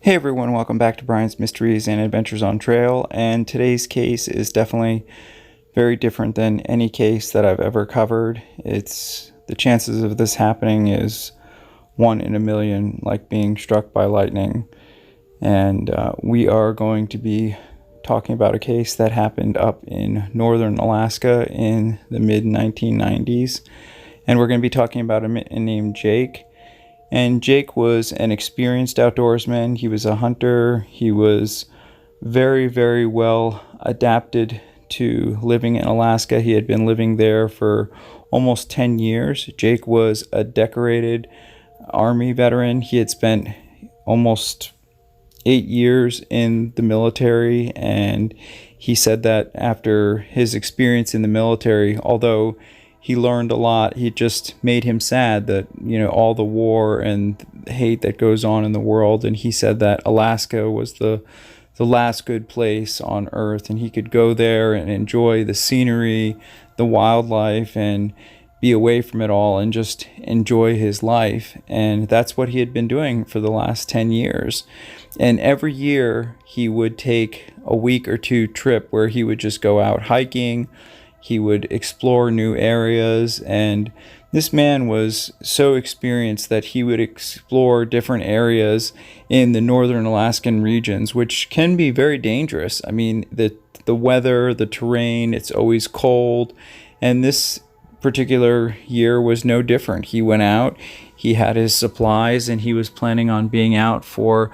Hey everyone, welcome back to Bryan's Mysteries and Adventures on Trail, and today's case is definitely very different than any case that I've ever covered. The chances of this happening is 1 in a million, like being struck by lightning. And we are going to be talking about a case that happened up in northern Alaska in the mid-1990s. And we're going to be talking about a man named Jake. And Jake was an experienced outdoorsman. He was a hunter. He was very, very well adapted to living in Alaska. He had been living there for almost 10 years. Jake was a decorated Army veteran. He had spent almost 8 years in the military, and he said that after his experience in the military, although he learned a lot, it just made him sad that, all the war and hate that goes on in the world. And he said that Alaska was the last good place on earth, and he could go there and enjoy the scenery, the wildlife, and be away from it all and just enjoy his life. And that's what he had been doing for the last 10 years. And every year he would take a week or two trip where he would just go out hiking. He would explore new areas, and this man was so experienced that he would explore different areas in the northern Alaskan regions, which can be very dangerous. I mean, the weather, the terrain, it's always cold, and this particular year was no different. He went out, he had his supplies, and he was planning on being out for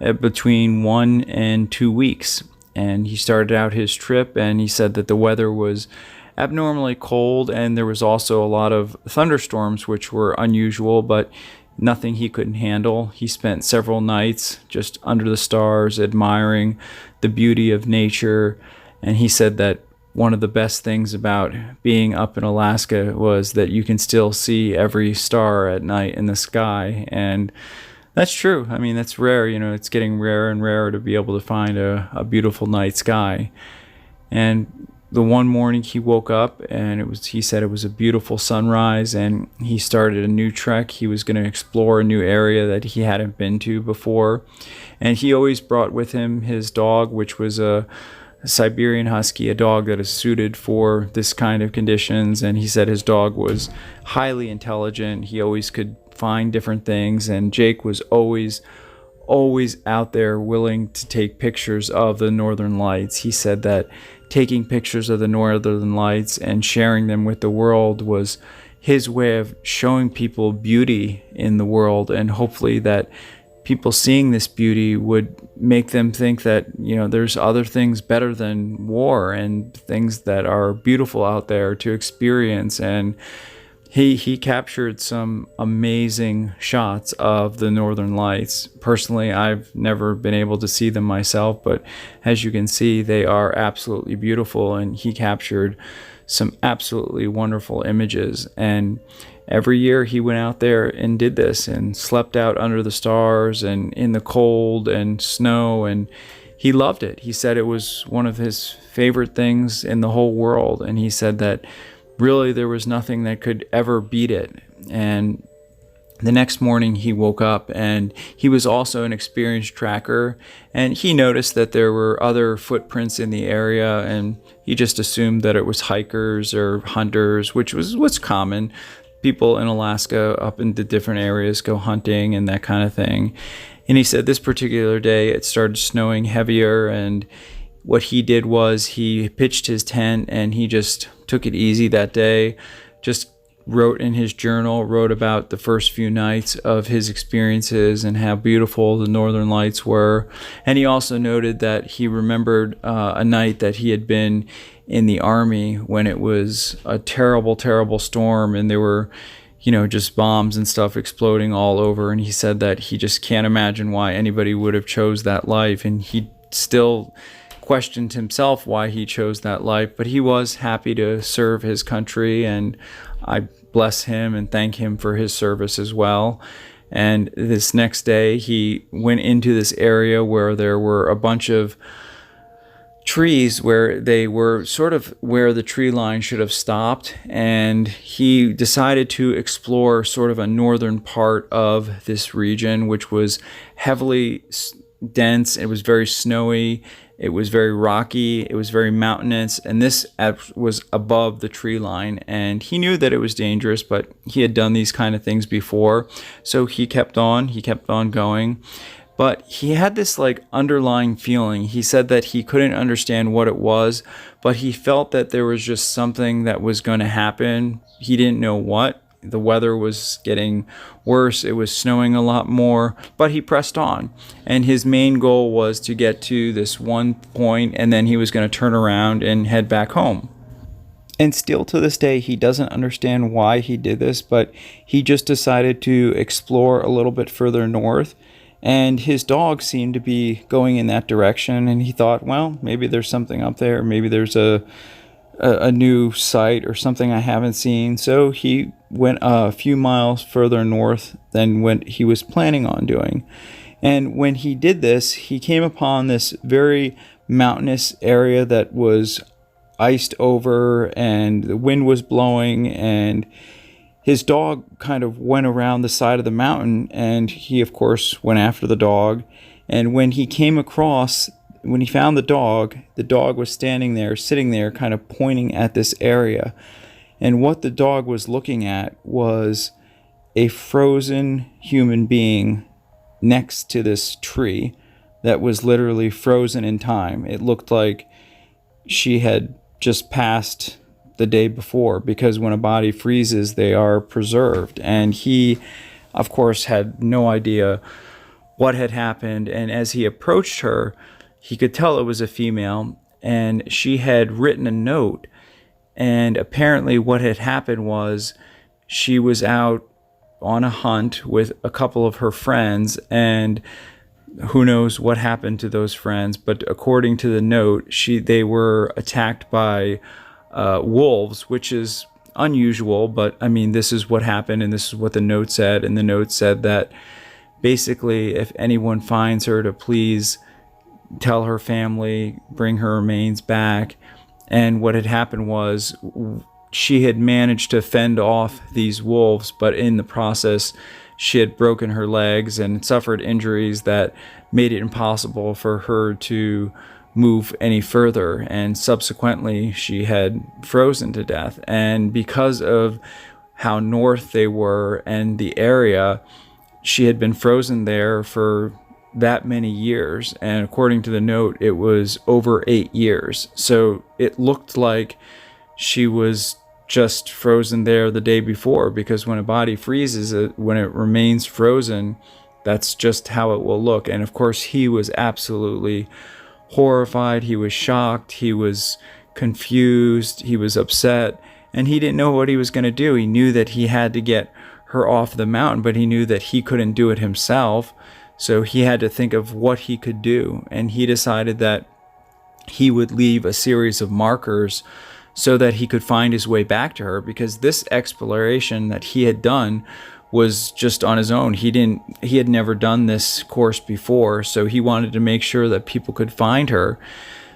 between 1 and 2 weeks. And he started out his trip, and he said that the weather was abnormally cold, and there was also a lot of thunderstorms, which were unusual, but nothing he couldn't handle. He spent several nights just under the stars, admiring the beauty of nature. And he said that one of the best things about being up in Alaska was that you can still see every star at night in the sky. And that's true. I mean, that's rare. It's getting rarer and rarer to be able to find a beautiful night sky. And the one morning he woke up, and he said it was a beautiful sunrise, and he started a new trek. He was going to explore a new area that he hadn't been to before. And he always brought with him his dog, which was a Siberian Husky, a dog that is suited for this kind of conditions. And he said his dog was highly intelligent. He always could find different things, and Jake was always out there willing to take pictures of the northern lights. He said that taking pictures of the northern lights and sharing them with the world was his way of showing people beauty in the world, and hopefully that people seeing this beauty would make them think that there's other things better than war and things that are beautiful out there to experience. And he captured some amazing shots of the northern lights. Personally, I've never been able to see them myself, but as you can see, they are absolutely beautiful, and he captured some absolutely wonderful images. And every year he went out there and did this and slept out under the stars and in the cold and snow, and he loved it. He said it was one of his favorite things in the whole world, and he said that really there was nothing that could ever beat it. And the next morning he woke up, and he was also an experienced tracker, and he noticed that there were other footprints in the area, and he just assumed that it was hikers or hunters, which was what's common. People in Alaska up into different areas go hunting and that kind of thing. And he said this particular day it started snowing heavier, and what he did was he pitched his tent, and he just took it easy that day, just wrote in his journal, wrote about the first few nights of his experiences and how beautiful the northern lights were. And he also noted that he remembered a night that he had been in the Army when it was a terrible, terrible storm, and there were just bombs and stuff exploding all over. And he said that he just can't imagine why anybody would have chose that life, and he still questioned himself why he chose that life, but he was happy to serve his country, and I bless him and thank him for his service as well. And this next day he went into this area where there were a bunch of trees where they were sort of where the tree line should have stopped, and he decided to explore sort of a northern part of this region, which was heavily dense. It was very snowy. It was very rocky. It was very mountainous. And this was above the tree line. And he knew that it was dangerous, but he had done these kind of things before. So he kept on. He kept on going. But he had this like underlying feeling. He said that he couldn't understand what it was, but he felt that there was just something that was going to happen. He didn't know what. The weather was getting worse. It was snowing a lot more, but he pressed on. And his main goal was to get to this one point, and then he was going to turn around and head back home. And still to this day, he doesn't understand why he did this, but he just decided to explore a little bit further north. And his dog seemed to be going in that direction, and he thought, well, maybe there's something up there. Maybe there's a new site or something I haven't seen. So he went a few miles further north than what he was planning on doing. And when he did this, he came upon this very mountainous area that was iced over, and the wind was blowing, and his dog kind of went around the side of the mountain, and he, of course, went after the dog. And when he came across, when he found the dog was standing there, sitting there, kind of pointing at this area. And what the dog was looking at was a frozen human being next to this tree that was literally frozen in time. It looked like she had just passed the day before, because when a body freezes, they are preserved. And he, of course, had no idea what had happened. And as he approached her, he could tell it was a female, and she had written a note. And apparently what had happened was she was out on a hunt with a couple of her friends, and who knows what happened to those friends. But according to the note, they were attacked by wolves, which is unusual, but I mean, this is what happened, and this is what the note said. And the note said that basically, if anyone finds her, to please tell her family, bring her remains back. And what had happened was she had managed to fend off these wolves, but in the process, she had broken her legs and suffered injuries that made it impossible for her to move any further, and subsequently she had frozen to death. And because of how north they were and the area, she had been frozen there for that many years, and according to the note, it was over 8 years. So it looked like she was just frozen there the day before, because when a body freezes, when it remains frozen, that's just how it will look. And of course, he was absolutely horrified. He was shocked. He was confused. He was upset, and he didn't know what he was going to do. He knew that he had to get her off the mountain, but he knew that he couldn't do it himself. So he had to think of what he could do. And he decided that he would leave a series of markers so that he could find his way back to her, because this exploration that he had done was just on his own. He had never done this course before, so he wanted to make sure that people could find her.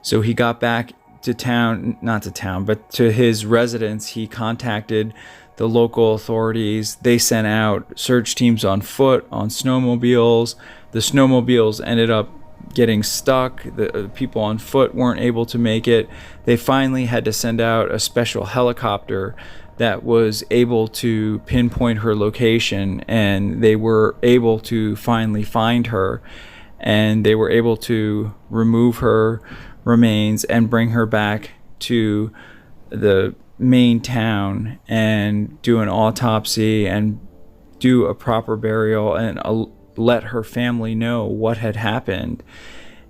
So he got back to town, not to town, but to his residence. He contacted the local authorities. They sent out search teams on foot, on snowmobiles. The snowmobiles ended up getting stuck. The people on foot weren't able to make it. They finally had to send out a special helicopter that was able to pinpoint her location, and they were able to finally find her, and they were able to remove her remains and bring her back to the main town and do an autopsy and do a proper burial and let her family know what had happened.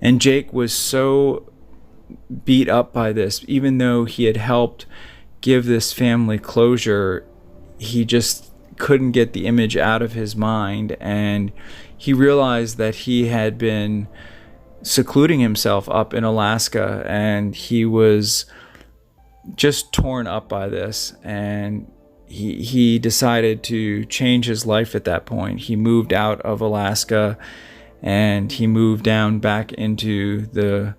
And Jake was so beat up by this. Even though he had helped give this family closure, he just couldn't get the image out of his mind, and he realized that he had been secluding himself up in Alaska, and he was just torn up by this. And he decided to change his life at that point. He moved out of Alaska, and he moved down back into the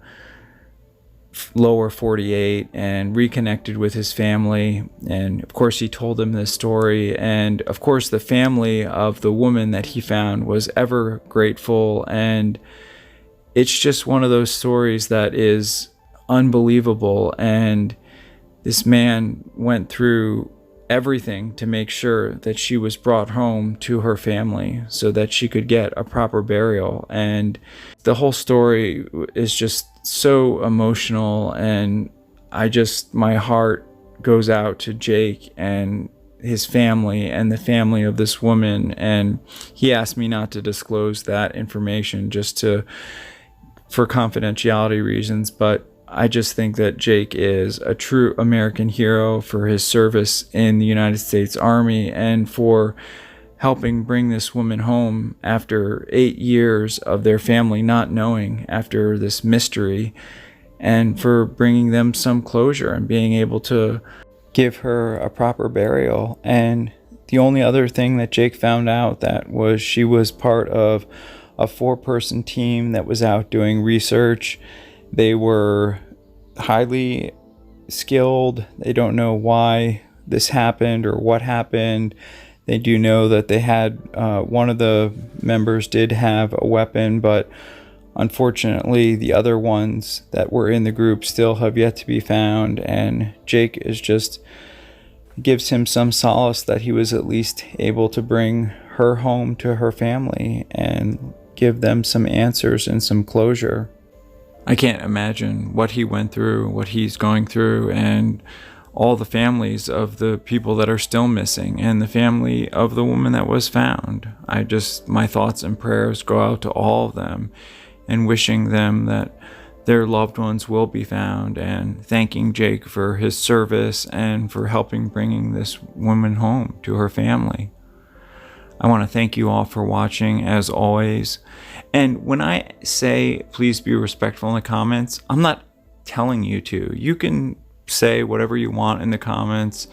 lower 48 and reconnected with his family. And of course, he told them this story, and of course the family of the woman that he found was ever grateful. And it's just one of those stories that is unbelievable. And this man went through everything to make sure that she was brought home to her family so that she could get a proper burial. And the whole story is just so emotional, and my heart goes out to Jake and his family and the family of this woman. And he asked me not to disclose that information for confidentiality reasons, but I just think that Jake is a true American hero for his service in the United States Army and for helping bring this woman home after 8 years of their family not knowing, after this mystery, and for bringing them some closure and being able to give her a proper burial. And the only other thing that Jake found out that was she was part of a 4-person team that was out doing research. They were highly skilled. They don't know why this happened or what happened. They do know that they had one of the members did have a weapon, but unfortunately the other ones that were in the group still have yet to be found. And Jake gives him some solace that he was at least able to bring her home to her family and give them some answers and some closure. I can't imagine what he went through, what he's going through, and all the families of the people that are still missing and the family of the woman that was found. My thoughts and prayers go out to all of them and wishing them that their loved ones will be found, and thanking Jake for his service and for helping bringing this woman home to her family. I want to thank you all for watching, as always. And when I say please be respectful in the comments, I'm not telling you to. You can say whatever you want in the comments.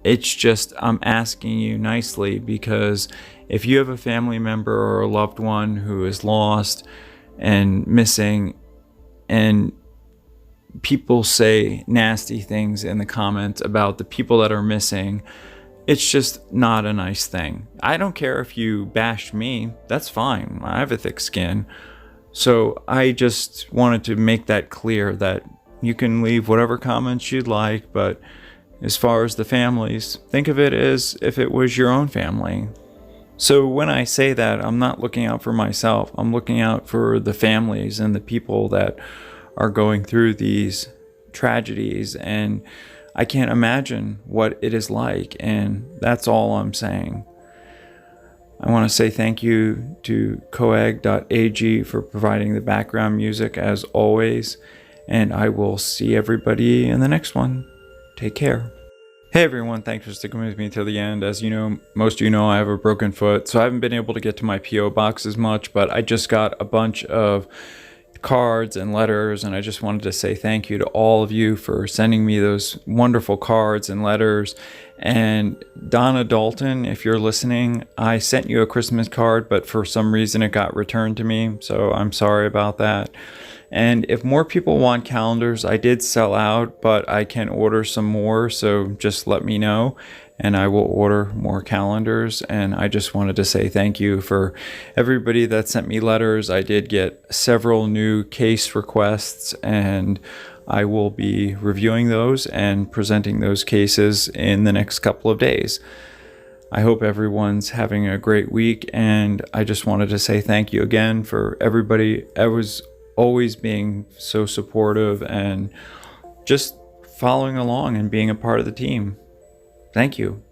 It's just I'm asking you nicely, because if you have a family member or a loved one who is lost and missing, and people say nasty things in the comments about the people that are missing, it's just not a nice thing. I don't care if you bash me, that's fine. I have a thick skin. So I just wanted to make that clear, that you can leave whatever comments you'd like, but as far as the families, think of it as if it was your own family. So when I say that, I'm not looking out for myself. I'm looking out for the families and the people that are going through these tragedies, and I can't imagine what it is like, and that's all I'm saying. I want to say thank you to coag.ag for providing the background music as always, and I will see everybody in the next one. Take care. Hey everyone, thanks for sticking with me till the end. As you know, most of you know, I have a broken foot, so I haven't been able to get to my P.O. box as much, but I just got a bunch of cards and letters, and I just wanted to say thank you to all of you for sending me those wonderful cards and letters. And Donna Dalton, if you're listening, I sent you a Christmas card, but for some reason it got returned to me, so I'm sorry about that. And if more people want calendars, I did sell out, but I can order some more, so just let me know and I will order more calendars. And I just wanted to say thank you for everybody that sent me letters. I did get several new case requests, and I will be reviewing those and presenting those cases in the next couple of days. I hope everyone's having a great week, and I just wanted to say thank you again for everybody. I was always being so supportive and just following along and being a part of the team. Thank you.